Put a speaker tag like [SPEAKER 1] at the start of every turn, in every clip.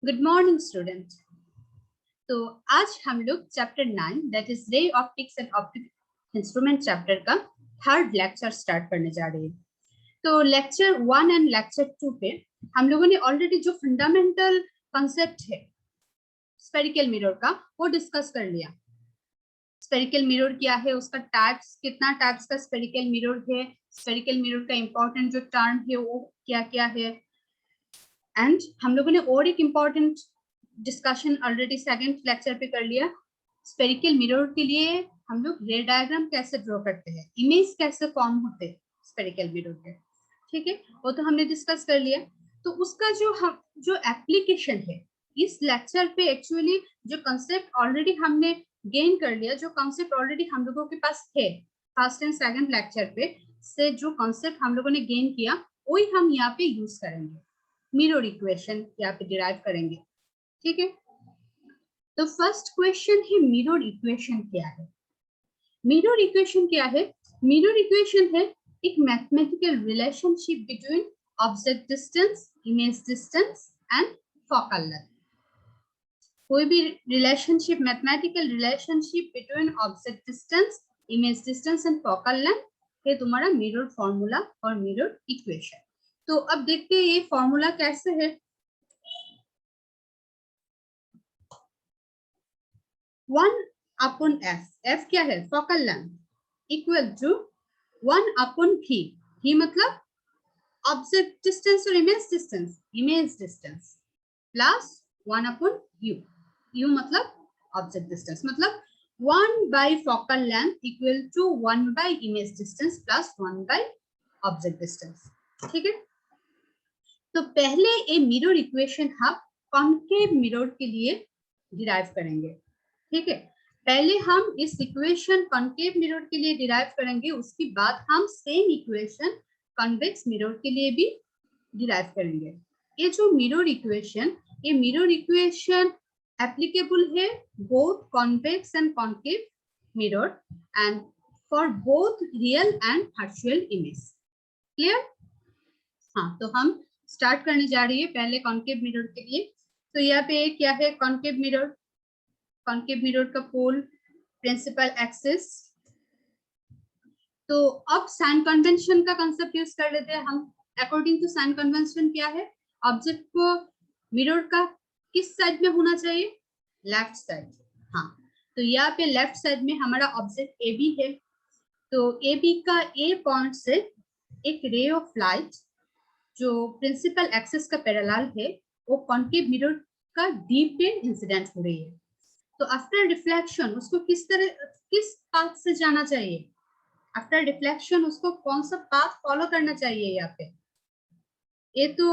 [SPEAKER 1] Good morning student. तो आज हम लोग chapter 9 that is ray optics and optic instrument chapter का थर्ड लेक्चर स्टार्ट करने जा रहे हैं। तो लेक्चर 1 एंड लेक्चर 2 पे हम लोगों ने ऑलरेडी जो फंडामेंटल कॉन्सेप्ट है स्फेरिकल मिरर का वो डिस्कस कर लिया। स्फेरिकल मिरर क्या है, उसका टाइप्स, कितना टाइप्स का स्फेरिकल मिरर है, स्फेरिकल मिरर का इंपॉर्टेंट जो टर्म है वो क्या क्या है। एंड हम लोगों ने और एक important discussion already second lecture पे कर लिया। स्फेरिकल मिरर के लिए हम लोग रे डायग्राम कैसे ड्रॉ करते हैं, इमेज कैसे फॉर्म होते हैं स्फेरिकल मिरर के, ठीक है, वो तो हमने डिस्कस कर लिया। तो उसका जो एप्लीकेशन है इस लेक्चर पे, एक्चुअली जो कंसेप्ट ऑलरेडी हमने गेन कर लिया, जो कंसेप्ट ऑलरेडी हम लोगों के पास है फर्स्ट एंड सेकंड लेक्चर पे से, जो कंसेप्ट हम लोगों ने गेन किया वही हम यहाँ पे यूज करेंगे। मिरर इक्वेशन यहाँ पे डिराइव करेंगे, ठीक है। तो फर्स्ट क्वेश्चन है मिरर इक्वेशन क्या है। मिरर इक्वेशन क्या है? मिरर इक्वेशन है एक mathematical relationship between object distance, image distance and focal length. कोई भी relationship, mathematical relationship between object distance, image distance and focal length, ये तुम्हारा मिरर फॉर्मूला और मिरर इक्वेशन। तो अब देखते हैं ये फॉर्मूला कैसे है। 1/f क्या है? Focal length equal to 1/v। v मतलब ऑब्जेक्ट डिस्टेंस और image distance plus 1/u। u मतलब ऑब्जेक्ट डिस्टेंस, मतलब 1 focal length equal to 1 image distance plus 1 object distance, ठीक है। तो पहले ये मिरर इक्वेशन हम कॉन्केव मिरर के लिए डिराइव करेंगे, ठीक है। पहले हम इस इक्वेशन कॉन्केव मिरर के लिए डिराइव करेंगे, उसके बाद हम सेम इक्वेशन कॉन्वेक्स मिरर के लिए भी डिराइव करेंगे। ये जो मिरर इक्वेशन, ये मिरर इक्वेशन एप्लीकेबल है both convex and concave mirror and for both real and virtual image. Clear? हाँ, तो हम स्टार्ट करने जा रही है पहले कॉन्केव मिरर के लिए। तो यहाँ पे क्या है कॉन्केव मिरर? कॉन्केव मिरर का पोल, प्रिंसिपल एक्सिस। तो अब साइन कन्वेंशन का कंसेप्ट यूज कर लेते हैं हम। अकॉर्डिंग टू साइन कन्वेंशन क्या है, ऑब्जेक्ट को मिरर का किस साइड में होना चाहिए? Left side. हाँ, तो यहाँ पे लेफ्ट साइड में हमारा ऑब्जेक्ट ए बी है। तो ए बी का ए पॉइंट से एक रे ऑफ लाइट जो प्रिंसिपल एक्सिस का पैरेलल है वो कॉन्केव मिरर का डी पे इंसिडेंट हो रही है। तो आफ्टर रिफ्लेक्शन उसको किस पाथ से जाना चाहिए? आफ्टर रिफ्लेक्शन उसको कौन सा पाथ फॉलो करना चाहिए? यहाँ पे ये तो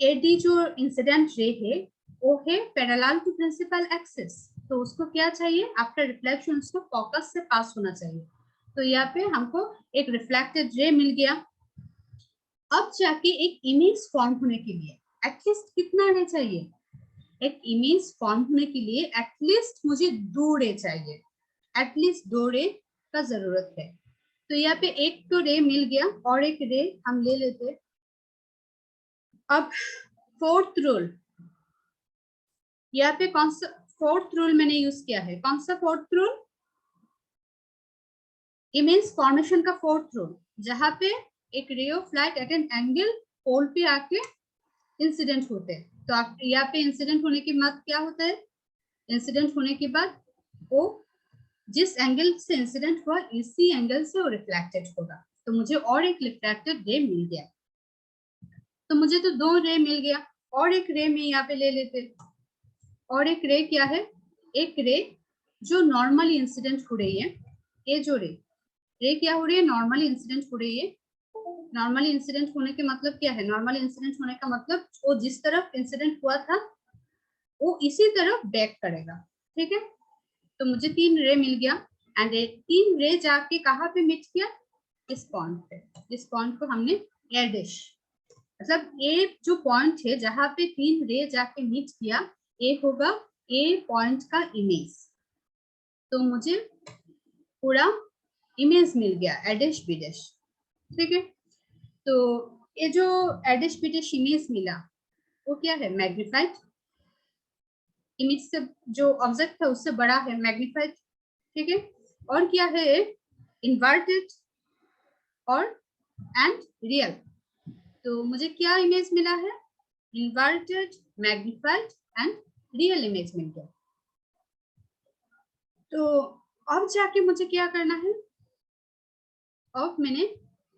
[SPEAKER 1] एडी जो इंसिडेंट रे है वो है पैरेलल टू प्रिंसिपल एक्सिस, तो उसको क्या चाहिए? आफ्टर रिफ्लेक्शन उसको फोकस से पास होना चाहिए। तो यहाँ पे हमको एक रिफ्लेक्टेड रे मिल गया। अब जाके एक इमेज फॉर्म होने के लिए एटलीस्ट कितना रे चाहिए? एक इमेज फॉर्म होने के लिए एटलीस्ट मुझे 2 रे चाहिए, एटलीस्ट 2 रे का जरूरत है। तो यहाँ पे एक तो रे मिल गया और एक रे हम ले लेते। अब फोर्थ रूल, यहाँ पे कौन सा फोर्थ रूल मैंने यूज किया है? कौन सा फोर्थ रूल? इमेज फॉर्मेशन का फोर्थ रूल, जहां पे एक ray of light at an angle pole पे आके इंसिडेंट होते हैं। तो आप यहाँ पे इंसिडेंट होने के बाद क्या होता है? इंसिडेंट होने के बाद वो जिस एंगल से इंसिडेंट हुआ इसी एंगल से वो रिफ्लेक्टेड होगा। तो मुझे और एक रिफ्लेक्टेड रे मिल गया। तो मुझे तो 2 रे मिल गया और एक रे में यहाँ पे ले लेते। और एक रे क्या है? एक रे जो नॉर्मली इंसिडेंट हो रही है। ये जो रे क्या हो रही है? नॉर्मली इंसिडेंट हो रही है। नॉर्मली इंसिडेंट होने के मतलब क्या है? नॉर्मली इंसिडेंट होने का मतलब वो जिस तरफ इंसिडेंट हुआ था वो इसी तरफ बैक करेगा, ठीक है। तो मुझे 3 रे मिल गया एंड 3 रे जाके कहाँ पे मीट किया? इस पॉइंट पे। इस पॉइंट को हमने ए डैश, मतलब ए जो पॉइंट है जहां पे 3 रे जाके मीट किया, ए होगा ए पॉइंट का इमेज। तो मुझे पूरा इमेज मिल गया ए डैश बी डैश, ठीक है। तो ये जो ए डैश बी डैश इमेज मिला वो क्या है? मैग्निफाइड। इमेज से जो ऑब्जेक्ट था उससे बड़ा है, मैग्नीफाइड, ठीक है। और क्या है, इन्वर्टेड और एंड रियल। तो मुझे क्या इमेज मिला है, inverted, magnified and real image मिल गया। तो अब जाके मुझे क्या करना है, अब मैंने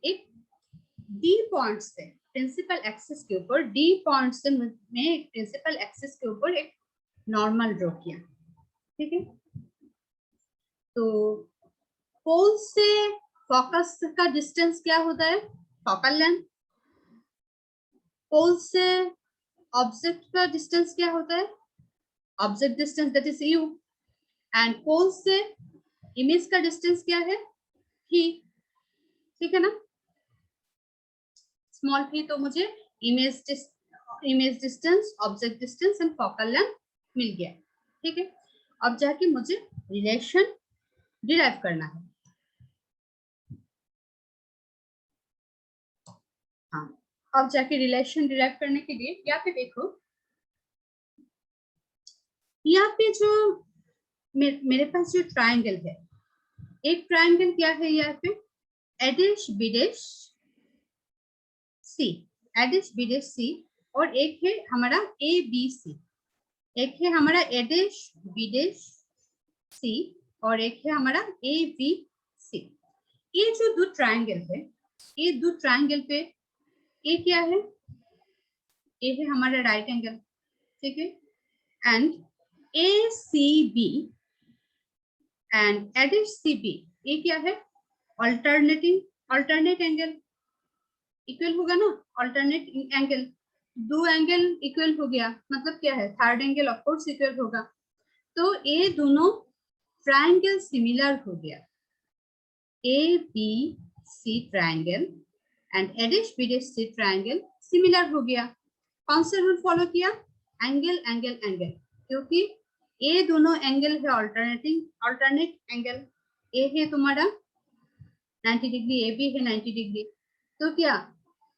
[SPEAKER 1] एक डी पॉइंट से प्रिंसिपल एक्सिस के ऊपर, डी पॉइंट से मैं एक प्रिंसिपल एक्सिस के ऊपर एक नॉर्मल ड्रॉ किया, ठीक है। तो पोल से फोकस का डिस्टेंस क्या होता है, फोकल लेंथ। पोल से ऑब्जेक्ट का डिस्टेंस क्या होता है, object distance, that is u. And pole से इमेज का डिस्टेंस क्या है, ही, ठीक है ना, स्मॉल थी। तो मुझे image distance, object distance and focal length मिल गया, ठीक है। अब जाके मुझे रिलेशन डिराइव करना है। हाँ, अब जाके रिलेशन डिराइव करने के लिए यहाँ पे देखो, यहाँ पे जो मेरे पास जो ट्राइंगल है, एक ट्राइंगल क्या है यहाँ पे, एडिश बिडिश सी, एडिश बिडिश सी, और एक है हमारा ए बी सी। एक है हमारा एडिश बिडिश सी और एक है हमारा ए बी सी। ये जो दो ट्राइंगल है, ये दो ट्राइंगल पे ये क्या है, ये है हमारा राइट एंगल, ठीक है। And A C B and A dash C B, ये क्या है, अल्टरनेट एंगल, इक्वल होगा ना, अल्टरनेट एंगल, दो एंगल इक्वल हो गया, मतलब क्या है, third angle of course equal होगा। तो ये दोनों ट्राइंगल सिमिलर हो गया, A B C triangle and A dash B dash C triangle similar हो गया। कौन सा रूल फॉलो किया, एंगल एंगल एंगल, क्योंकि ये दोनों एंगल है अल्टरनेट एंगल। ए है तुम्हारा 90 डिग्री, ए भी है 90 डिग्री, तो क्या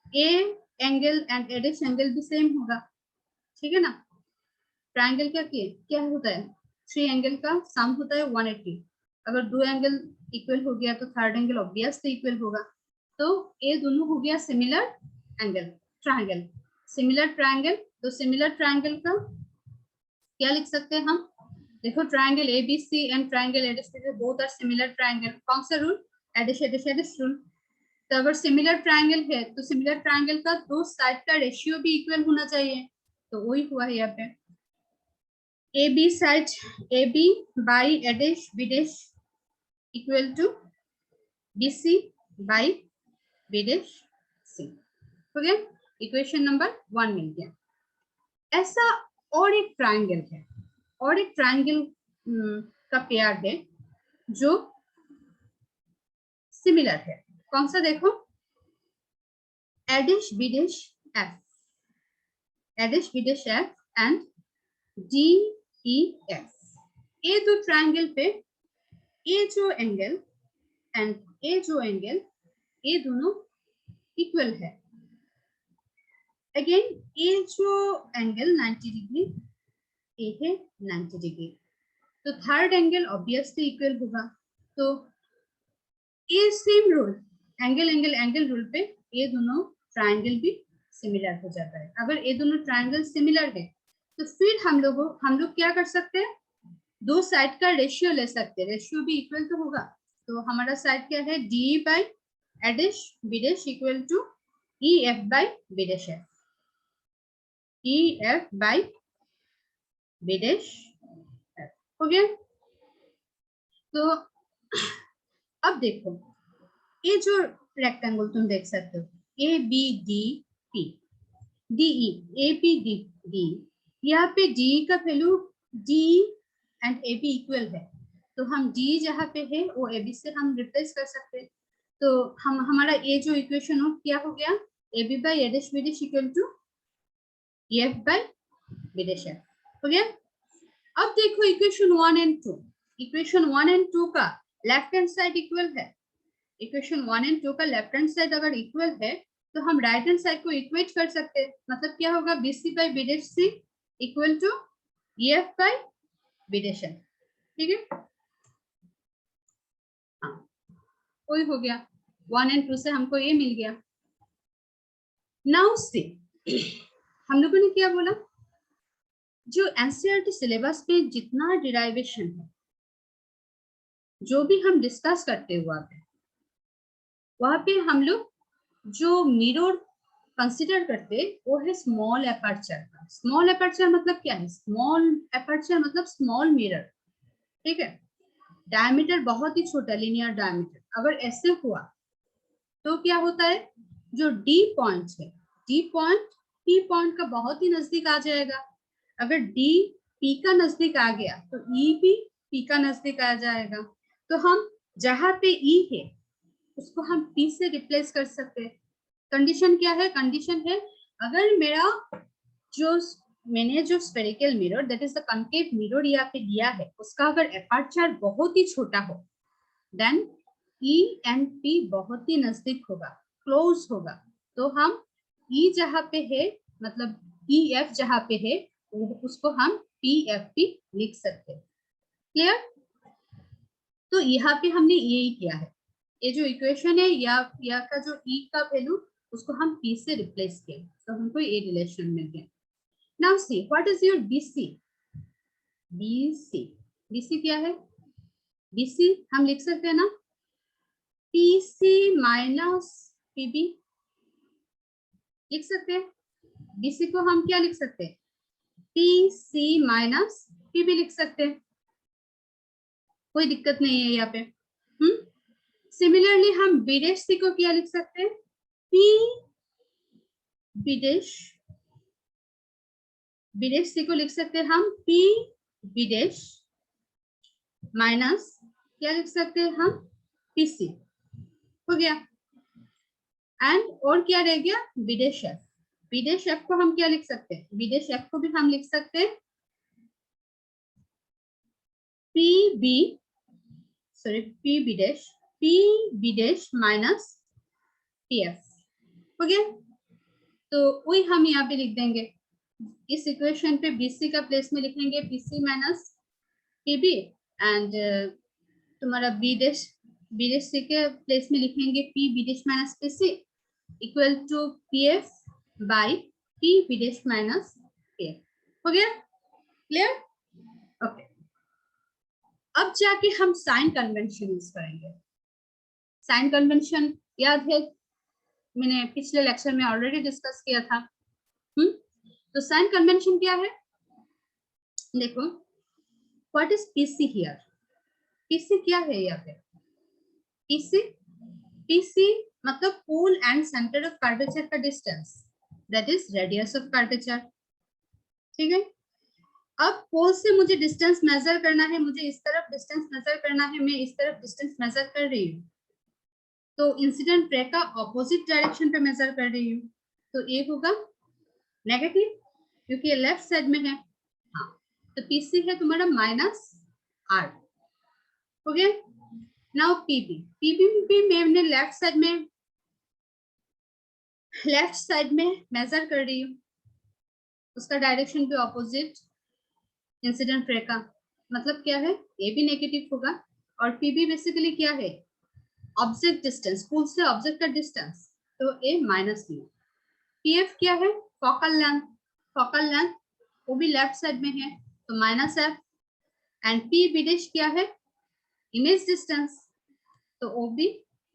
[SPEAKER 1] ए एंगल एंड एडिश एंगल भी सेम होगा, ठीक है ना। ट्राइंगल क्या होता है, थ्री एंगल का सम होता है 180। अगर दो एंगल इक्वल हो गया तो थर्ड एंगल ऑब्वियसली इक्वल होगा। तो ये दोनों हो गया similar angle, triangle, similar triangle. तो सिमिलर ट्राइंगल का क्या लिख सकते हैं हम, देखो triangle ABC and triangle A dash both are similar triangle. कौन सा रूल, एडिश एडिश एडिश रूल। तो अगर सिमिलर ट्राइंगल है तो सिमिलर ट्राइंगल का दो साइड का रेशियो भी इक्वल होना चाहिए, तो वही हुआ है यहाँ पे। A B side, A B by A dash B dash equal to B C by B dash C, हो गया, इक्वेशन नंबर 1 मिल गया। ऐसा और एक ट्राइंगल है, और एक ट्राइंगल का पेयर है जो सिमिलर है। कौन सा, देखो A dash B dash F, A dash B dash F and D E F. ये दो ट्राइंगल पे ये जो एंगल एंड ये जो एंगल, ये दोनों इक्वल है। अगेन ये जो एंगल 90 डिग्री, ये है 90 डिग्री, तो थर्ड एंगल ऑब्वियसली इक्वल होगा। तो ये same rule, angle angle angle rule पे ये दोनों ट्राइंगल भी सिमिलर हो जाता है। अगर ये दोनों ट्राइंगल सिमिलर है तो फिर हम लोग क्या कर सकते हैं, दो साइड का रेशियो ले सकते हैं, रेशियो भी इक्वल तो होगा। तो हमारा साइड क्या है, D by A dash B dash equal to E F by B dash F, E F by B dash F, हो गया। तो अब देखो ये जो रेक्टेंगल तुम देख सकते हो, A B D P D E, A P D D, यहाँ पे डी का value D and A B equal है, तो हम डी जहाँ पे है वो ए बी से हम रिप्लेस कर सकते हैं। तो हमारा ये जो इक्वेशन हो क्या हो गया, A B by A dash B dash equal to E F by B dash F, हो गया। अब देखो इक्वेशन 1 एंड 2, इक्वेशन 1 एंड 2 का लेफ्ट हैंड साइड इक्वल है। इक्वेशन 1 एंड 2 का लेफ्ट हैंड साइड अगर इक्वल है तो हम राइट हैंड साइड को इक्वेट कर सकते हैं। मतलब क्या होगा, B C by B dash C equal to EF by B dash F, ठीक है। हाँ, कोई हो गया 1 और 2 से हमको ये मिल गया। नाउ सी हम लोगों ने क्या बोला, जो एनसीईआरटी सिलेबस में जितना डिराइवेशन है, जो भी हम डिस्कस करते हुआ वहां पे हम लोग जो मिरर कंसिडर करते वो है स्मॉल एपर्चर का। स्मॉल एपर्चर मतलब क्या है, स्मॉल एपर्चर मतलब स्मॉल मिरर, ठीक है। डायमीटर बहुत ही छोटा, लिनियर डायमीटर। अगर ऐसे हुआ तो क्या होता है, जो डी पॉइंट है, डी पॉइंट पी पॉइंट का बहुत ही नजदीक आ जाएगा। अगर डी पी का नजदीक आ गया तो ई भी पी का नजदीक आ जाएगा। तो हम जहां पे ई है उसको हम पी से रिप्लेस कर सकते हैं। कंडीशन क्या है, कंडीशन है अगर मैंने जो spherical mirror that is the concave mirror यहाँ पे दिया है, उसका अगर एपर्चर बहुत ही छोटा हो, देन ई एंड पी बहुत ही नजदीक होगा, क्लोज होगा। तो हम ई जहाँ पे है, मतलब ई एफ जहाँ पे है, उसको हम पी एफ पी लिख सकते हैं। क्लियर? तो यहाँ पे हमने यही किया है, ये जो इक्वेशन है या का जो ई का वैल्यू उसको हम पी से रिप्लेस किया, तो हमको ये रिलेशन मिल गया। Now see what is your BC. BC, BC क्या है, बीसी हम लिख सकते हैं ना, पीसी माइनस पीबी लिख सकते हैं। बीसी को हम क्या लिख सकते हैं, पीसी माइनस पीबी लिख सकते हैं, कोई दिक्कत नहीं है यहाँ पे। सिमिलरली हम बी डैश सी को क्या लिख सकते हैं, पी बी डैश सी को लिख सकते हैं हम पी बी डैश माइनस क्या लिख सकते हैं हम, पीसी। हो गया। एंड और क्या रह गया, B dash F. B dash F को हम क्या लिख सकते हैं, बी डैश एफ को भी हम लिख सकते हैं P B sorry P B dash minus P F. हो गया। तो वही हम यहाँ पे लिख देंगे, इस इक्वेशन पे बीसी का प्लेस में लिखेंगे पीसी माइनस पीबी, एंड तुम्हारा बी डैश सी के प्लेस में लिखेंगे P B dash minus PC equal to P F by P B dash minus P F. हो गया? क्लियर? ओके। अब जाके हम साइन कन्वेंशन यूज करेंगे। साइन कन्वेंशन याद है, मैंने पिछले लेक्चर में ऑलरेडी डिस्कस किया था। तो साइन कन्वेंशन क्या है, देखो what is PC here. PC क्या है यहाँ पे, पीसी मतलब pole and centre of curvature का distance, that is radius of curvature, ठीक है। अब पोल से मुझे डिस्टेंस मेजर करना है, मुझे इस तरफ डिस्टेंस मेजर करना है, मैं इस तरफ डिस्टेंस मेजर कर रही हूँ, तो इंसिडेंट रे का ऑपोजिट डायरेक्शन पे मेजर कर रही हूँ, तो ये होगा नेगेटिव क्योंकि ये लेफ्ट साइड में है। हाँ, तो पीसी है तुम्हारा माइनस आर। हो गया। नाउ पीबी, पीबी भी मैंने लेफ्ट साइड में मेजर कर रही हूँ, उसका डायरेक्शन भी ऑपोजिट इंसिडेंट रे का, मतलब क्या है, ये भी नेगेटिव होगा। और पीबी बेसिकली क्या है, ऑब्जेक्ट डिस्टेंस, पोल से ऑब्जेक्ट का डिस्टेंस, तो ए माइनस बी। पीएफ क्या है, फोकल लेंथ वो भी लेफ्ट साइड में है, तो minus F. And P B dash क्या है, इमेज डिस्टेंस, तो वो भी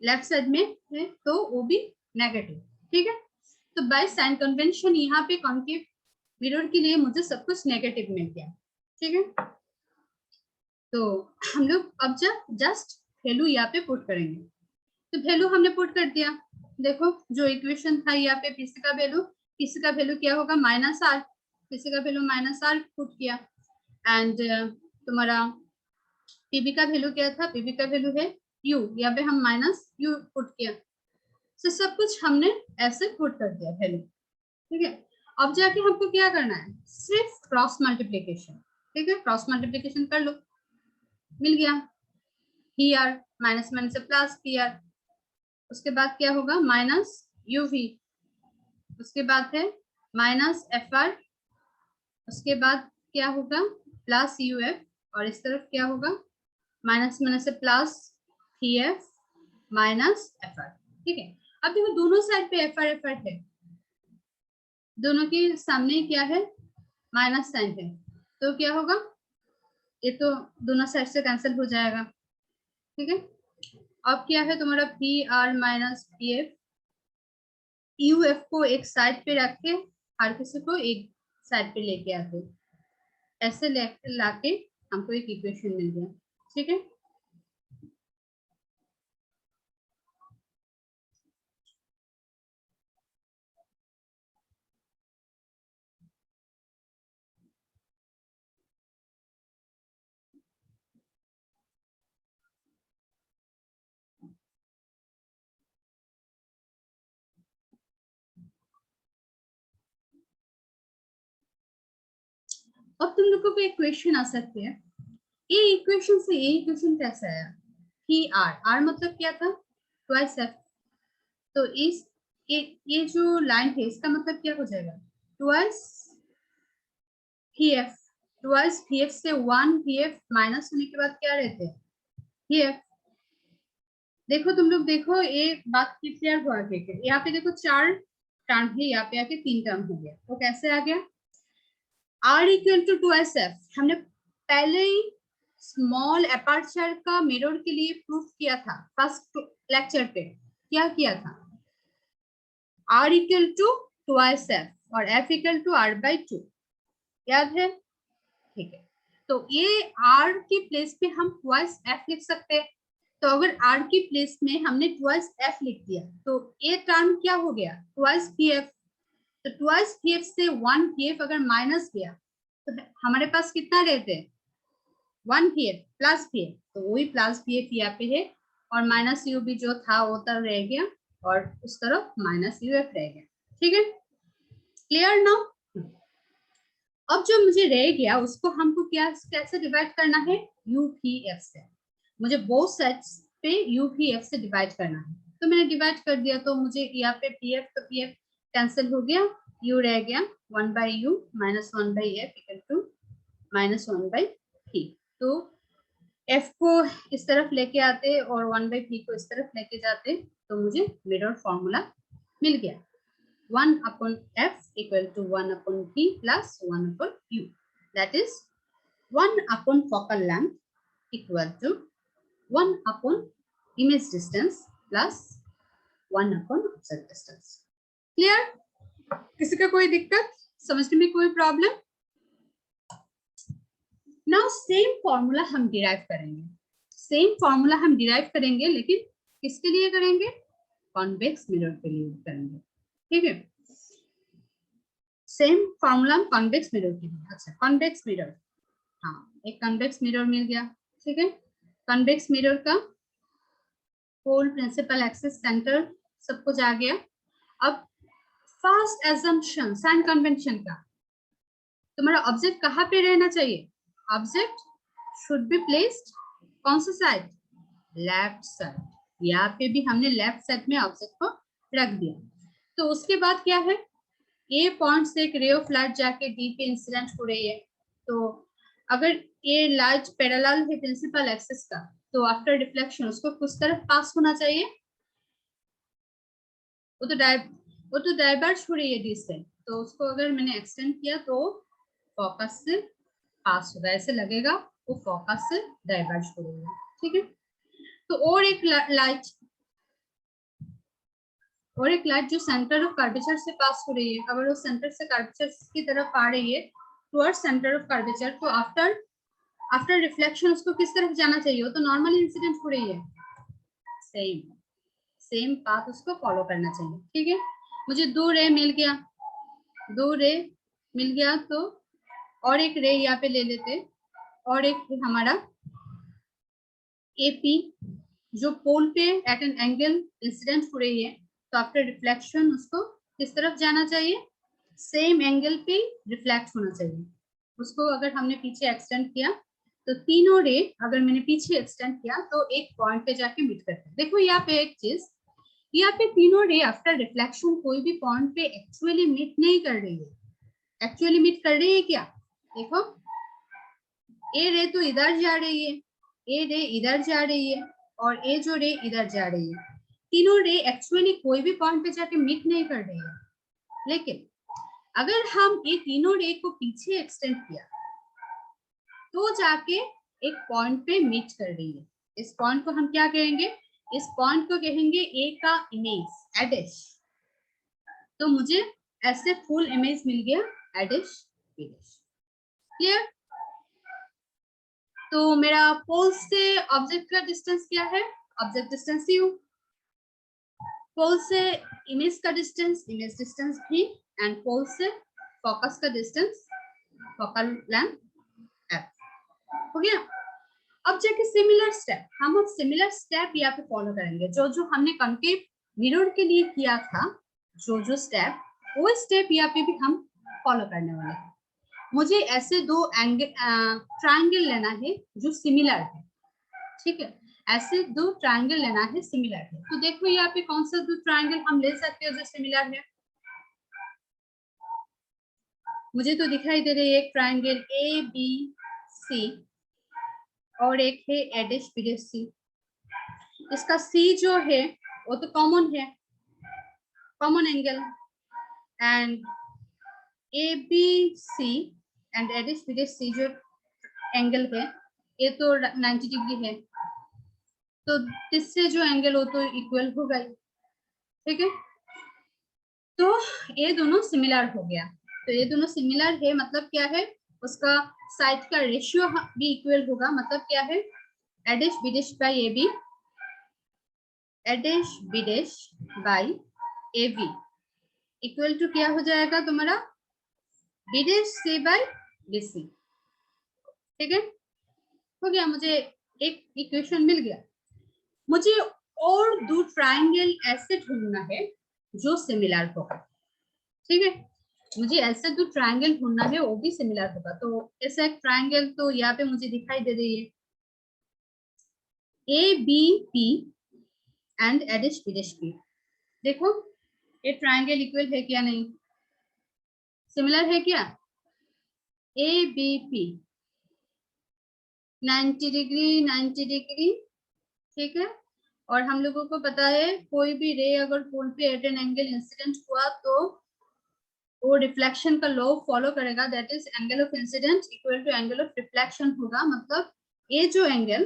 [SPEAKER 1] लेफ्ट साइड में है, तो वो भी नेगेटिव, ठीक है। तो बाय साइन कन्वेंशन यहाँ पे कॉन्केव मिरर के लिए मुझे सब कुछ नेगेटिव मिल गया, ठीक है। तो हम लोग अब जस्ट वैल्यू यहाँ पे पुट करेंगे, तो वैल्यू हमने पुट कर दिया। देखो जो इक्वेशन था यहाँ पे पीसी का वैल्यू क्या होगा, माइनस आर, पीसी का वैल्यू माइनस आर पुट किया। एंड तुम्हारा पीबी का वैल्यू क्या था, पीबी का वैल्यू है यू, यहाँ पे हम माइनस यू पुट किया। तो सब कुछ हमने ऐसे पुट कर दिया वैल्यू, ठीक है। अब जाके हमको क्या करना है, सिर्फ क्रॉस मल्टीप्लीकेशन, ठीक है। क्रॉस मल्टीप्लीकेशन कर लो, मिल गया हियर माइनस माइनस से प्लस हियर, उसके बाद क्या होगा माइनस यूवी, उसके बाद है माइनस एफ आर, उसके बाद क्या होगा प्लस यू एफ, और इस तरफ क्या होगा माइनस माइनस से plus P F minus F R. ठीक है, अब देखो दोनों साइड पे एफ आर है, दोनों के सामने क्या है माइनस साइन है, तो क्या होगा ये तो दोनों साइड से कैंसिल हो जाएगा। ठीक है, अब क्या है तुम्हारा P R minus P F, U F को एक साइड पे रख के हर किसी को एक साइड पे लेके आते, ऐसे लाके हमको एक इक्वेशन मिल गया। ठीक है, अब तुम लोगों को एक क्वेश्चन आ सकते हैं, ये इक्वेशन से ये इक्वेशन कैसे आया कि आर, आर मतलब क्या था ट्वाइस एफ, तो इस ये जो लाइन है इसका मतलब क्या हो जाएगा twice P F, twice P F से वन पी एफ माइनस होने के बाद क्या रहते हैं पी एफ। देखो तुम लोग देखो ये बात क्लियर हुआ क्या, यहाँ पे देखो 4 टर्म है, यहाँ पे आके 3 टर्म हो गया, तो कैसे आ गया R equal to twice F. हमने पहले ही स्मॉल अपर्चर का मिरर के लिए प्रूफ किया था फर्स्ट लेक्चर पे, क्या किया था R equal to twice F और F equal to R by 2, याद है। ठीक है, तो ये आर की प्लेस पे हम ट्वाइस एफ लिख सकते हैं, तो अगर आर की प्लेस में हमने ट्वाइस एफ लिख दिया तो ये टर्म क्या हो गया ट्वाइस पी एफ, तो ट्वाइस पी एफ से वन पी एफ अगर माइनस गया तो हमारे पास कितना रहते हैं one P F plus P F, तो वही प्लस पी एफ यहाँ पे है, और माइनस यू भी जो था वो तब रह गया और उस तरफ माइनस यू एफ रह गया। ठीक है, क्लियर नाउ। अब जो मुझे रह गया उसको हमको क्या कैसे डिवाइड करना है यूपीएफ से, मुझे बोथ साइड्स पे यूपीएफ से डिवाइड करना है, तो मैंने डिवाइड कर दिया, तो मुझे यहाँ पे पीएफ तो पीएफ कैंसिल हो गया, यू रह गया 1 by U minus 1 by F equal to minus 1 by P, तो एफ को इस तरफ लेके आते और 1 बाई पी को इस तरफ लेके जाते तो मुझे मिरर फॉर्मूला मिल गया 1 upon f equal to 1 upon p plus 1 upon u, that is 1 upon focal length equal to 1 upon image distance plus 1 upon object distance। Clear, किसी का कोई दिक्कत समझने में कोई प्रॉब्लम? नाउ सेम फॉर्मूला हम डिराइव करेंगे, सेम फॉर्मूला हम डिराइव करेंगे लेकिन किसके लिए करेंगे कॉन्वेक्स मिरर के लिए करेंगे। ठीक है, सेम फॉर्मूला कॉन्वेक्स मिरर के लिए। अच्छा कॉन्वेक्स मिरर, हाँ एक कॉन्वेक्स मिरर मिल गया। ठीक है, कॉन्वेक्स मिरर का पोल प्रिंसिपल एक्सिस सेंटर सब कुछ आ गया। अब फर्स्ट एजम्पशन साइन कन्वेंशन का, तुम्हारा ऑब्जेक्ट कहाँ पे रहना चाहिए, ऑब्जेक्ट शुड बी प्लेस्ड कौन सा साइड लेफ्ट साइड, यहाँ पे भी हमने लेफ्ट साइड में ऑब्जेक्ट को रख दिया। तो उसके बाद क्या है ए पॉइंट से एक रे ऑफ लाइट जाके डी पे इंसिडेंट हो रही है, तो अगर ये लाइट पैरेलल है प्रिंसिपल एक्सिस का तो आफ्टर रिफ्लेक्शन उसको किस तरफ पास होना चाहिए, वो तो डाइवर्ज हो रही है डी से, तो उसको अगर मैंने एक्सटेंड किया तो फोकस से पास होगा, ऐसे लगेगा वो फोकस से डाइवर्ज हो रही है। ठीक है, तो और एक लाइट जो सेंटर ऑफ कर्वेचर से पास हो रही है, अगर वो सेंटर से कर्वेचर की तरफ आ रही है टुवर्ड्स सेंटर ऑफ कर्वेचर, तो आफ्टर रिफ्लेक्शन उसको किस तरफ जाना चाहिए, वो तो नॉर्मल इंसिडेंट हो रही है, सेम पाथ उसको फॉलो करना चाहिए। ठीक है, मुझे दो रे मिल गया, तो और एक रे यहाँ पे ले लेते, और एक हमारा एपी जो पोल पे एट एन एंगल इंसिडेंट हो रही है, तो आफ्टर रिफ्लेक्शन उसको किस तरफ जाना चाहिए, सेम एंगल पे रिफ्लेक्ट होना चाहिए। उसको अगर हमने पीछे एक्सटेंड किया तो तीनों रे अगर मैंने पीछे एक्सटेंड किया तो एक पॉइंट पे जाके मीट करते हैं। देखो यहाँ पे एक चीज, यहाँ पे तीनों रे आफ्टर रिफ्लेक्शन कोई भी पॉइंट पे एक्चुअली मीट नहीं कर रही है, एक्चुअली मीट कर रही है क्या, देखो ए रे तो इधर जा रही है, ए रे इधर जा रही है और ए जो रे इधर जा रही है। तीनों रे एक्चुअली कोई भी पॉइंट पे जाके मीट नहीं कर रही है, लेकिन अगर हम ये तीनों रे को पीछे एक्सटेंड किया तो जाके एक पॉइंट पे मीट कर रही है। इस पॉइंट को हम क्या कहेंगे? इस पॉइंट को कहेंगे ए का इमेज, एडिश। तो मुझे ऐसे फुल इमेज मिल गया एडिश बिडिश। क्लियर? तो मेरा पोल से ऑब्जेक्ट का डिस्टेंस क्या है? ऑब्जेक्ट डिस्टेंस यू, पोल से इमेज का डिस्टेंस, इमेज डिस्टेंस भी, एंड पोल से फोकस का डिस्टेंस, फोकल लेंथ एफ। हो गया? अब जाके सिमिलर स्टेप, हम अब सिमिलर स्टेप यहाँ पे फॉलो करेंगे। जो जो हमने कॉन्केव मिरर के लिए किया था, जो स्टेप, वो स्टेप यहाँ पे भी हम फॉलो करने वाले हैं। मुझे ऐसे दो एंगल ट्रायंगल लेना है जो सिमिलर है, ठीक है? ऐसे दो ट्रायंगल लेना है सिमिलर है। तो देखो यहाँ पे कौन सा दो ट्रायंगल हम ले सकते हैं जो सिमिलर है। मुझे तो दिखाई दे रही है एक ट्रायंगल ए बी सी और एक है एडिश बिडिश सी। इसका सी जो है वो तो कॉमन है, common angle, and A B C and A dash B dash C जो एंगल है ये तो 90 डिग्री है, तो इससे जो एंगल हो तो इक्वल होगा, ठीक है? तो ये दोनों सिमिलर हो गया। तो ये दोनों सिमिलर है मतलब क्या है? उसका साइड का रेशियो भी इक्वल होगा। मतलब क्या है? A dash B dash by A B, A dash B dash by A B equal to क्या हो जाएगा तुम्हारा? B dash C by B C. ठीक है? हो गया, मुझे एक इक्वेशन मिल गया। मुझे और दो ट्रायंगल ऐसे ढूंढना है जो सिमिलर होगा, ठीक है? मुझे ऐसे दो ट्रायंगल ढूंढना है वो भी सिमिलर होगा। तो ऐसा एक ट्रायंगल तो यहाँ पे मुझे दिखाई दे रही है, A B P and A dash B dash P. देखो ये ट्रायंगल इक्वल है क्या? नहीं, सिमिलर है क्या? A B P 90 degree 90 degree, ठीक है? और हम लोगों को पता है कोई भी रे अगर पोल पे एट एन एंगल इंसिडेंट हुआ तो वो रिफ्लेक्शन का लॉ फॉलो करेगा, that is angle of incidence equal to angle of reflection होगा। मतलब ये जो एंगल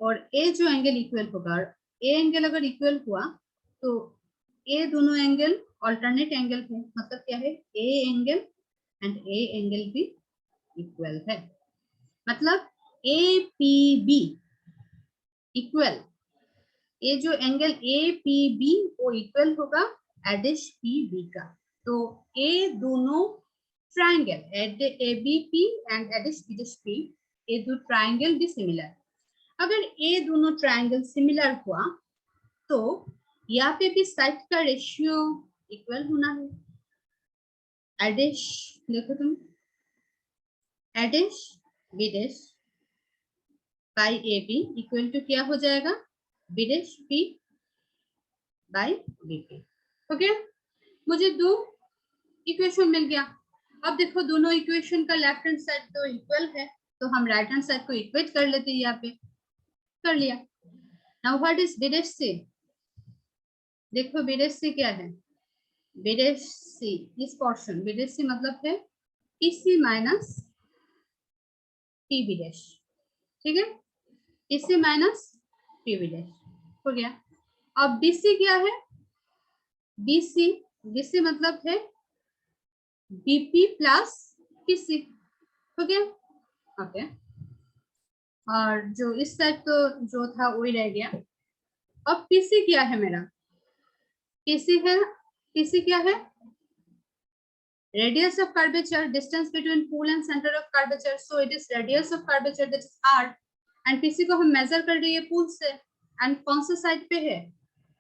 [SPEAKER 1] और ये जो एंगल इक्वल होगा, ए एंगल अगर इक्वल हुआ तो ये दोनों एंगल अल्टरनेट एंगल है। मतलब क्या है? A angle and A angle भी इक्वल है। मतलब ए पी बी इक्वल, ये जो एंगल ए पी बी वो इक्वल होगा एडिश पी बी का। तो ये दोनों triangle A B P and A dash B dash P, ये दो ट्रायंगल भी सिमिलर। अगर ये दोनों ट्रायंगल सिमिलर हुआ तो यहाँ पे भी साइड का रेशियो इक्वल होना है। एडिश, देखो तुम, A dash B dash by A B equal to क्या हो जाएगा? B dash P by B P. Okay, मुझे दो इक्वेशन मिल गया। अब देखो दोनों इक्वेशन का लेफ्ट हैंड साइड तो इक्वल है, तो हम राइट हैंड साइड को इक्वेट कर लेते हैं। यहाँ पे कर लिया। नाउ व्हाट इज बिडिश सी? देखो बिडिश सी क्या है? बिडिश सी इस पोर्शन, बिडिश सी मतलब है पीसी माइनस पी बिडिश, ठीक है? पीसी माइनस पी बिडिश हो गया। अब बीसी क्या है? बीसी, बीसी मतलब है बीपी प्लस पीसी, हो गया। ओके, और जो इस साइड तो जो था वही रह गया। अब पीसी क्या है मेरा? पीसी है, पीसी क्या है? radius of curvature, distance between pole and center of curvature, so it is radius of curvature, that is r, and pc को हम मेजर कर रही है पोल से, एंड कौन सा साइड पे है?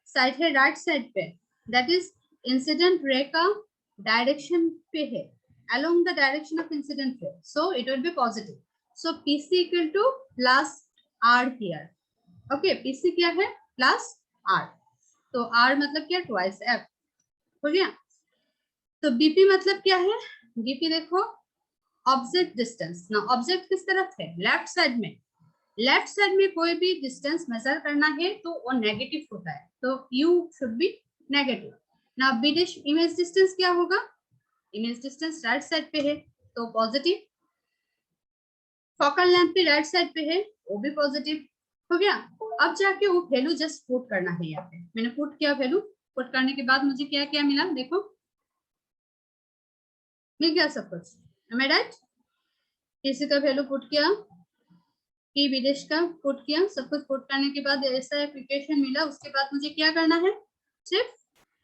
[SPEAKER 1] साइड है राइट साइड पे, दैट इज इंसिडेंट रे का डायरेक्शन पे है, along the direction of incident ray, so it will be positive. So pc equal to plus r here. Okay, pc क्या है? plus r, तो r मतलब क्या? twice f, हो गया। तो बीपी मतलब क्या है? बीपी देखो ऑब्जेक्ट डिस्टेंस। ना ऑब्जेक्ट किस तरफ है, लेफ्ट साइड में। लेफ्ट साइड में कोई भी डिस्टेंस मेजर करना है तो वो नेगेटिव होता है, तो यू शुड बी नेगेटिव। ना विदिश इमेज डिस्टेंस क्या होगा, इमेज डिस्टेंस राइट साइड पे है तो पॉजिटिव। फोकल लेंथ भी राइट साइड पे है, वो भी पॉजिटिव हो गया। अब जाके वो वैल्यू जस्ट पुट करना है। यहाँ पे मैंने पुट किया वैल्यू, पुट करने के बाद मुझे क्या क्या मिला, देखो मिल गया सब कुछ, एम आई राइट। किसी का वैल्यू पुट किया, कि विदेश का पुट किया, सब कुछ पुट करने के बाद ऐसा इक्वेशन मिला। उसके बाद मुझे क्या करना है, सिर्फ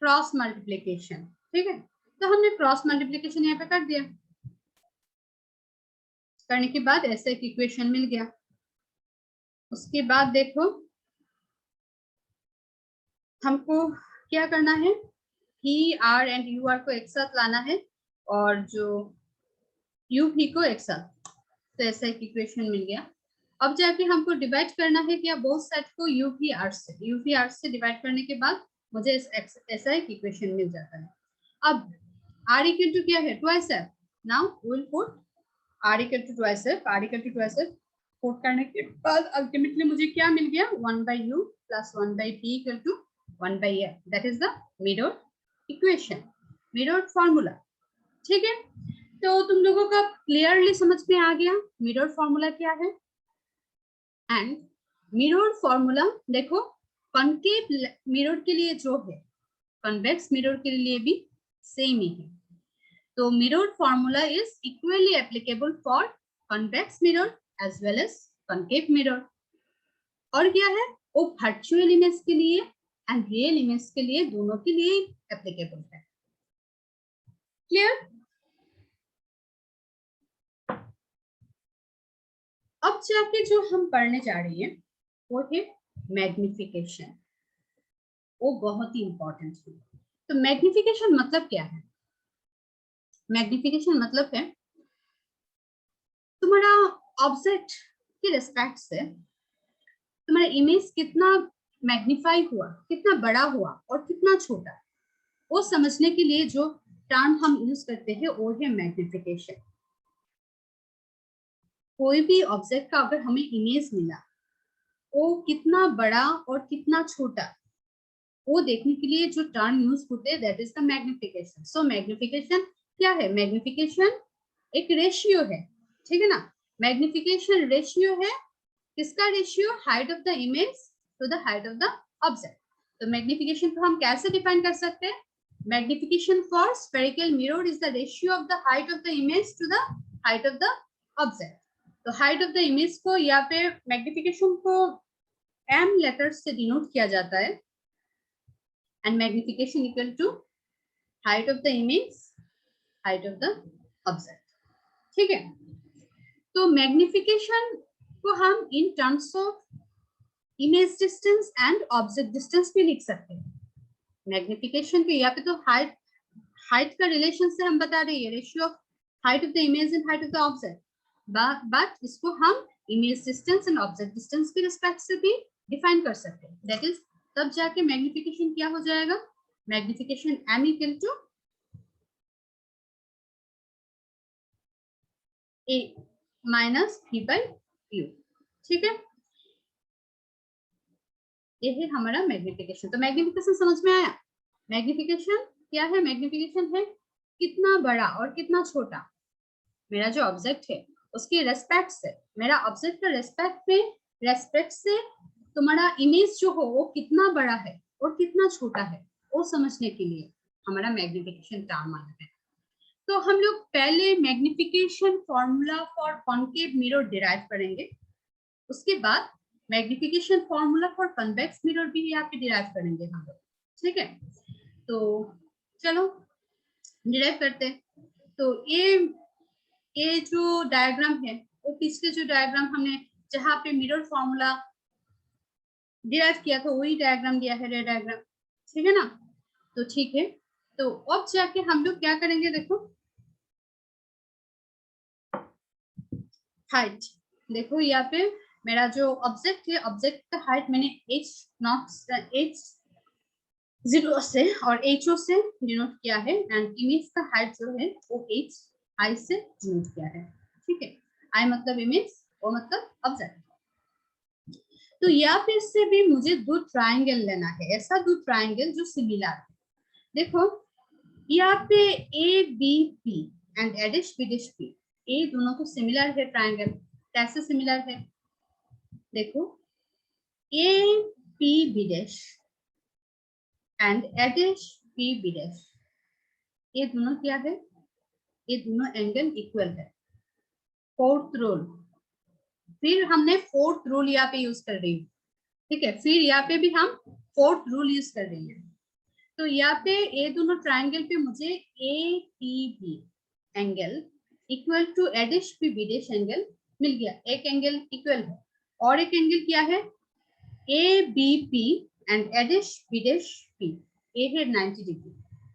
[SPEAKER 1] क्रॉस मल्टीप्लीकेशन। ठीक है, तो हमने क्रॉस मल्टीप्लीकेशन यहाँ पे कर दिया। करने के बाद ऐसा एक इक्वेशन मिल गया। उसके बाद देखो हमको क्या करना है, ही आर एंड यू आर को एक साथ लाना है और जो यू भी को एक साथ, तो ऐसा एक इक्वेशन मिल गया। अब जाके हमको डिवाइड करना है क्या, बोथ साइड को यू भी आर से डिवाइड करने के बाद मुझे ऐसा एक इक्वेशन मिल जाता है। अब आर इक्वल टू क्या है, twice F. Now will put R equal to twice F, R equal to twice F put करने के बाद अल्टीमेटली मुझे क्या मिल गया, 1/u plus 1/p equal to 1/f। That is the mirror equation, mirror formula. ठीक है, तो तुम लोगों का क्लियरली समझ में आ गया मिरर फॉर्मूला क्या है। एंड मिरर फॉर्मूला देखो, कॉनकेव मिरर के लिए जो है, कन्वेक्स मिरर के लिए भी सेम ही है। तो mirror formula is equally applicable for convex mirror as well as concave mirror. और क्या है, वो वर्चुअल इमेज के लिए एंड रियल इमेज के लिए, दोनों के लिए एप्लीकेबल है। क्लियर। अब जाके जो हम पढ़ने जा रही हैं वो है मैग्निफिकेशन। वो बहुत ही इंपॉर्टेंट है। तो मैग्निफिकेशन मतलब क्या है, मैग्निफिकेशन मतलब है तुम्हारा ऑब्जेक्ट के रिस्पेक्ट से तुम्हारा इमेज कितना मैग्निफाई हुआ, कितना बड़ा हुआ और कितना छोटा, वो समझने के लिए जो टर्म हम यूज करते हैं वो है मैग्निफिकेशन। कोई भी ऑब्जेक्ट का अगर हमें इमेज मिला, वो कितना बड़ा और कितना छोटा, वो देखने के लिए जो टर्म यूज होते हैं that is the magnification. So magnification क्या है, मैग्निफिकेशन एक रेशियो है। ठीक है ना, मैग्निफिकेशन रेशियो है, किसका ratio, height of the image to the height of the object. तो मैग्निफिकेशन को हम कैसे डिफाइन कर सकते हैं, magnification for spherical mirror is the ratio of the height of the image to the height of the object. तो height of the image को या पे मैग्निफिकेशन को एम लेटर्स से डिनोट किया जाता है, and magnification equal to height of the image, height of the object। ठीक है, तो मैग्निफिकेशन को हम in terms of image distance and object distance भी लिख सकते हैं। मैग्निफिकेशन पे यहाँ पे तो हाइट का रिलेशन से हम बता रहे हैं, ratio of height of the image and height of the object, but इसको हम image distance and object distance के रिस्पेक्ट से भी डिफाइन कर सकते हैं। दैट इज, तब जाके मैग्निफिकेशन क्या हो जाएगा, magnification m equal to a minus v/u। ठीक है, ये है हमारा मैग्निफिकेशन। तो मैग्निफिकेशन समझ में आया। मैग्निफिकेशन क्या है, मैग्निफिकेशन है कितना बड़ा और कितना छोटा मेरा जो ऑब्जेक्ट है उसके रेस्पेक्ट से, मेरा ऑब्जेक्ट का रेस्पेक्ट से तुम्हारा इमेज जो हो वो कितना बड़ा है और कितना छोटा है, वो समझने के लिए हमारा मैग्निफिकेशन टर्म आया है। तो हम लोग पहले magnification formula for concave mirror derive करेंगे, उसके बाद magnification formula for convex mirror भी यहाँ पे डिराइव करेंगे हम लोग। ठीक है, तो चलो डिराइव करते हैं। तो ये जो डायग्राम है वो पिछले जो डायग्राम हमने जहाँ पे मिरर फॉर्मूला डिराइव किया था वही डायग्राम दिया है, रे डायग्राम। ठीक है ना, तो ठीक है, तो अब जाके हम लोग क्या करेंगे, देखो हाइट। देखो यहाँ पे मेरा जो ऑब्जेक्ट है, ऑब्जेक्ट का हाइट मैंने h0 से और ho से डिनोट किया है, एंड इमेज का हाइट जो है वो h आई से डिनोट किया है, ठीक है। आई मतलब इमेज, ओ मतलब ऑब्जेक्ट। तो यहाँ पे से भी मुझे दो ट्राइंगल लेना है, ऐसा दो ट्राइंगल जो सिमिलर है। देखो यहाँ पे A B P and A dash B dash P, ए दोनों तो सिमिलर है ट्राइंगल। कैसे सिमिलर है? देखो A P B dash and A dash P B dash, ये दोनों क्या है? ये दोनों एंगल इक्वल है। फोर्थ रूल, फिर हमने फोर्थ रूल यहाँ पे यूज कर रही हूँ, ठीक है। फिर यहाँ पे भी हम फोर्थ रूल यूज कर रही हैं। तो यहाँ पे ये दोनों ट्राइंगल पे मुझे A P B angle equal to A dash P B dash angle मिल गया। एक एंगल इक्वल है और एक एंगल क्या है? A B P and A dash B dash P, A है 90 डिग्री,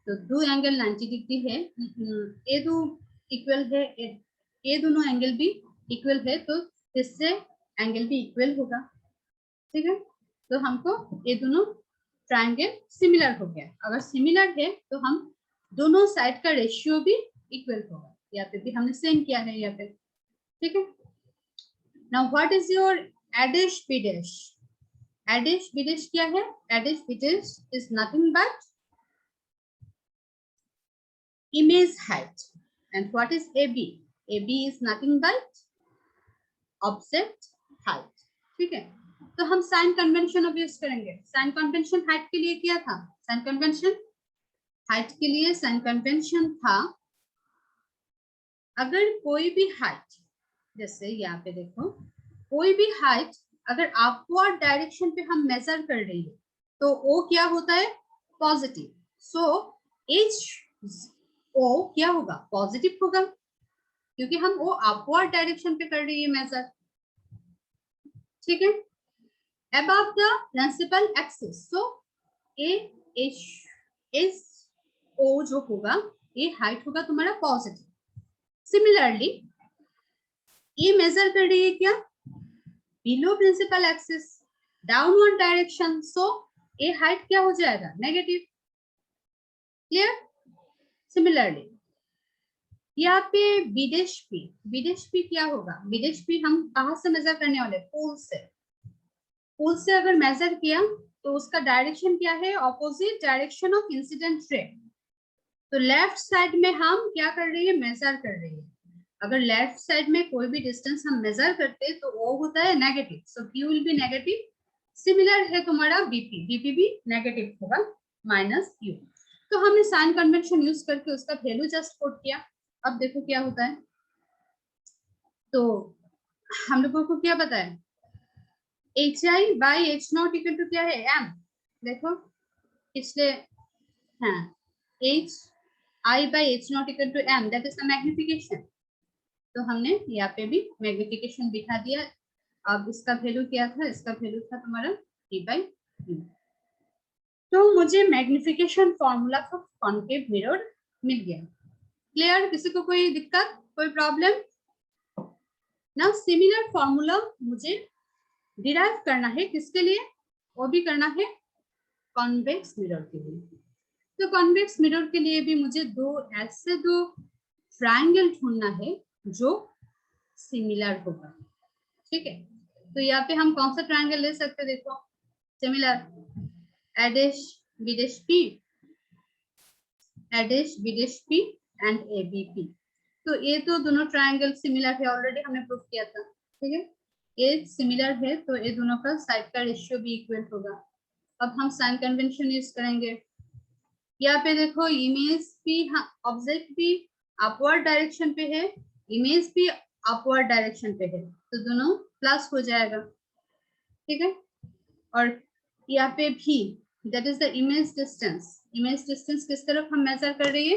[SPEAKER 1] तो दो एंगल 90 डिग्री है। ये दो इक्वल है, ये दोनों एंगल भी इक्वल है, तो इससे एंगल भी इक्वल होगा, ठीक है। तो हमको ये दोनों ट्रायंगल सिमिलर हो गया। अगर सिमिलर है तो हम दोनों साइड का रेशियो भी इक्वल होगा। यहाँ पे भी हमने सेम किया है यहाँ पे, ठीक है। Now what is your A dash B dash? A dash B dash क्या है? A dash B dash is nothing but image height. And what is AB? AB is nothing but object height, ठीक है। तो हम साइन कन्वेंशन अब यूज करेंगे। साइन कन्वेंशन हाइट के लिए क्या था? साइन कन्वेंशन हाइट के लिए साइन कन्वेंशन था, अगर कोई भी हाइट, जैसे यहाँ पे देखो, कोई भी हाइट अगर अपवर्ड डायरेक्शन पे हम मेजर कर रहे हैं तो वो क्या होता है? पॉजिटिव। सो एच ओ क्या होगा? पॉजिटिव होगा, क्योंकि हम वो अपवर्ड डायरेक्शन पे कर रही है मेजर, ठीक है। above the principal axis, so a h s o जो होगा ये हाइट होगा तुम्हारा पॉजिटिव। सिमिलरली ये मेजर कर रही है क्या? Below principal axis, downward direction, so ये हाइट क्या हो जाएगा? नेगेटिव। क्लियर? सिमिलरली यहाँ पे बिडिश पी क्या होगा? बिडिश पी हम कहाँ से मेजर करने वाले? पोल से। पोल से अगर मेजर किया तो उसका डायरेक्शन क्या है? Opposite direction of incident ray. तो लेफ्ट साइड में हम क्या कर रही है? मेजर कर रही है। अगर लेफ्ट साइड में कोई भी डिस्टेंस हम मेजर करते तो वो होता है negative, so Q will be negative. Similar है तुम्हारा बीपी भी नेगेटिव होगा माइनस Q। तो हमने साइन कन्वेंशन यूज करके उसका वैल्यू जस्ट पुट किया। अब देखो क्या होता है। तो हम लोगों को क्या पता है? H I by H not equal to क्या है? एम। देखो पिछले, हाँ, H I by H not equal to M, that is the magnification. तो हमने यहाँ पे भी मैग्निफिकेशन दिखा दिया। अब इसका वैल्यू क्या था? इसका वैल्यू था तुम्हारा E बाई U। तो मुझे magnification formula for concave mirror मिल गया। क्लियर? किसी को कोई दिक्कत, कोई प्रॉब्लम? ना सिमिलर फॉर्मूला मुझे डिराइव करना है, किसके लिए? वो भी करना है कॉन्वेक्स मिरर के लिए। तो कॉन्वेक्स मिरर के लिए भी मुझे ऐसे दो ट्रायंगल ढूंढना है जो सिमिलर होगा, ठीक है। तो यहाँ पे हम कौन सा ट्रायंगल ले सकते? देखो similar, A dash B dash P, A dash B dash P and ABP. तो ये तो दोनों ट्रायंगल सिमिलर है, ऑलरेडी हमने प्रूफ किया था, ठीक है। ये सिमिलर है तो ये दोनों का साइड का रेशियो भी इक्वल होगा। अब हम साइन कन्वेंशन यूज करेंगे। यहाँ पे देखो इमेज भी, ऑब्जेक्ट भी अपवर्ड डायरेक्शन पे है, इमेज भी अपवर्ड डायरेक्शन पे है, तो दोनों प्लस हो जाएगा, ठीक है। और यहाँ पे भी that is the image distance. Image distance किस तरफ हम मेजर कर रही है?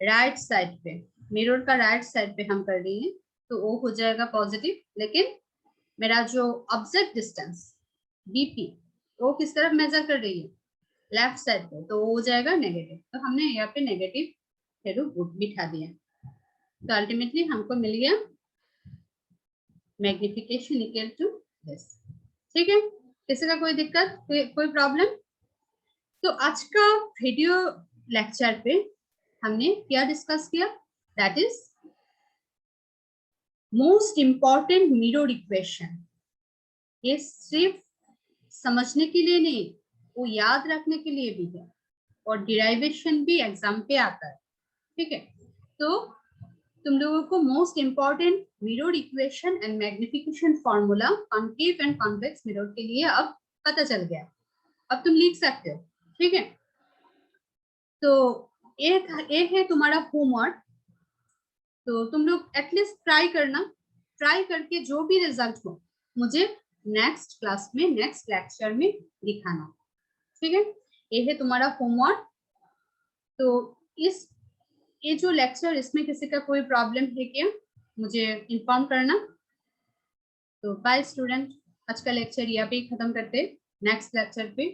[SPEAKER 1] राइट साइड पे, मिरर का राइट साइड पे हम कर रही है, तो वो हो जाएगा पॉजिटिव। लेकिन मेरा जो ऑब्जेक्ट डिस्टेंस बीपी वो किस तरफ मेजर कर रही है? लेफ्ट साइड पे, तो वो हो जाएगा नेगेटिव। तो हमने यहाँ पे नेगेटिव वैल्यू बिठा दिया। तो अल्टीमेटली हमको मिल गया मैग्निफिकेशन इक्वल टू दिस, ठीक है। किसी का कोई दिक्कत, कोई प्रॉब्लम? तो आज का वीडियो लेक्चर पे हमने क्या डिस्कस किया? That is most important mirror equation, ये सिर्फ समझने के लिए नहीं, वो याद रखने के लिए भी है, और डिराइवेशन भी एग्जाम पे आता है, ठीक है। तो तुम लोगों को most important mirror equation and magnification formula concave and convex mirror के लिए अब पता चल गया, अब तुम लिख सकते हो, ठीक है। तो ये है तुम्हारा होमवर्क, तो तुम लोग एटलीस्ट ट्राई करना, ट्राई करके जो भी रिजल्ट हो मुझे नेक्स्ट क्लास में, नेक्स्ट लेक्चर में दिखाना, ठीक है। ये है तुम्हारा होमवर्क। तो इस ये जो लेक्चर, इसमें किसी का कोई प्रॉब्लम है क्या, मुझे इन्फॉर्म करना। तो बाय स्टूडेंट, आज का लेक्चर यहाँ पे खत्म करते हैं, नेक्स्ट लेक्चर पे